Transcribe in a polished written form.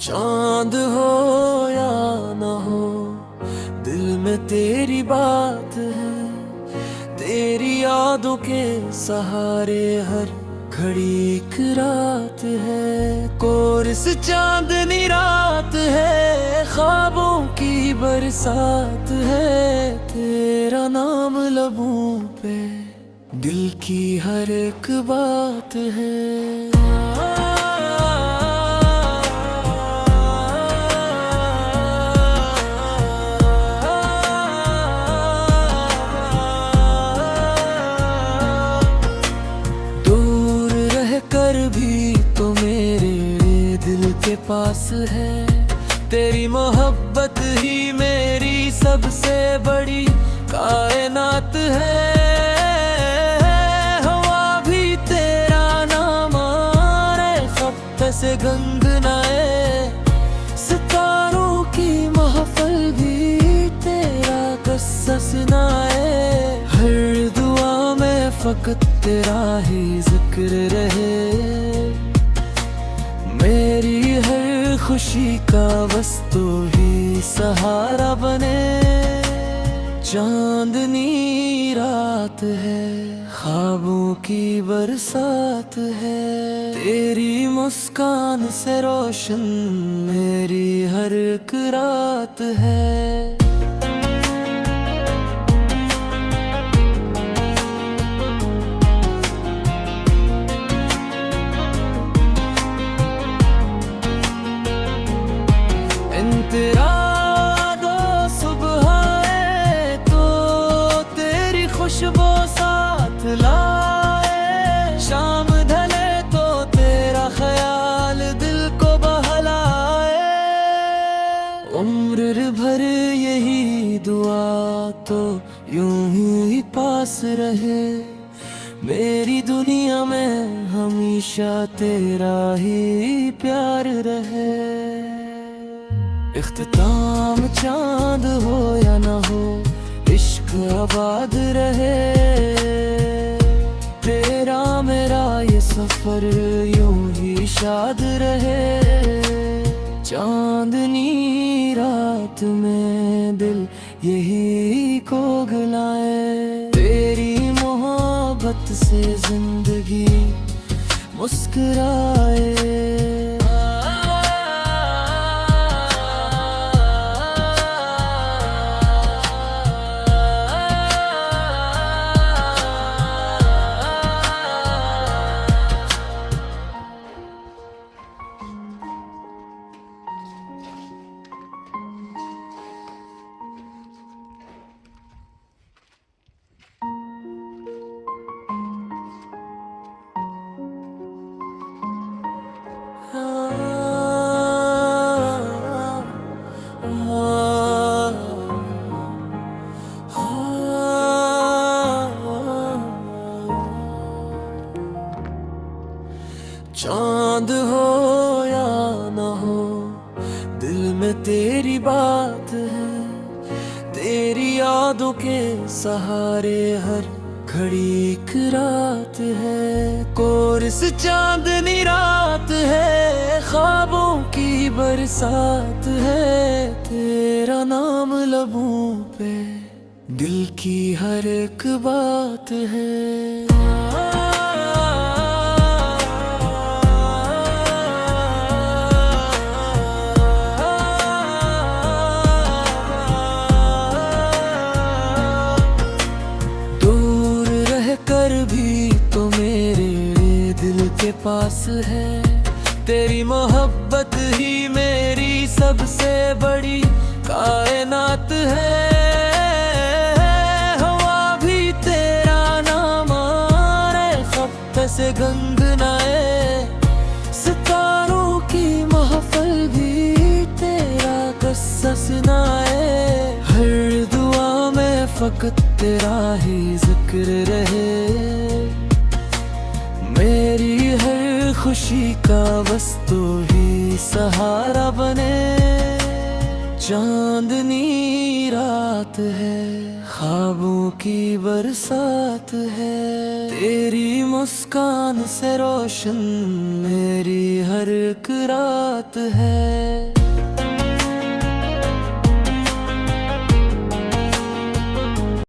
चांद हो या न हो, दिल में तेरी बात है। तेरी यादों के सहारे हर घड़ी एक रात है। कोर्स चांदनी रात है, ख्वाबों की बरसात है। तेरा नाम लबों पे, दिल की हर एक बात है। कर भी तो मेरे दिल के पास है। तेरी मोहब्बत ही मेरी सबसे बड़ी कायनात है। हवा भी तेरा नाम आए, खत से गंगनाए। सितारों की महफिल भी तेरा किस्सा सुनाए। हर दुआ में फकत तेरा ही जिक्र रहे। मेरी हर खुशी का बस तू ही सहारा बने। चांदनी रात है, ख्वाबों की बरसात है। तेरी मुस्कान से रोशन मेरी हर एक रात है। तेरा दो सुबह आए तो तेरी खुशबू साथ लाए। शाम ढले तो तेरा ख्याल दिल को बहलाए। उम्र भर यही दुआ तो यूं ही पास रहे। मेरी दुनिया में हमेशा तेरा ही प्यार रहे। इख्तिताम चांद हो या न हो, इश्क आबाद रहे। तेरा मेरा ये सफर यूं ही शाद रहे। चांदनी रात में दिल यही को गलाए। तेरी मोहब्बत से जिंदगी मुस्कुराए। चांद हो या न हो, दिल में तेरी बात है। तेरी यादों के सहारे हर घड़ी एक रात है। कोर्स चांदनी रात है, ख्वाबों की बरसात है। तेरा नाम लबों पे, दिल की हर एक बात है। कर भी तो मेरे दिल के पास है। तेरी मोहब्बत ही मेरी सबसे बड़ी कायनात है। हवा भी तेरा नाम आए, खत से गंगनाए। सितारों की महफिल भी तेरा किस्सा सुनाए। हर दुआ में फकत तेरा ही जिक्र रहे। मेरी हर खुशी का बस तू ही सहारा बने। चांदनी रात है, ख्वाबों की बरसात है, तेरी मुस्कान से रोशन मेरी हर एक रात है।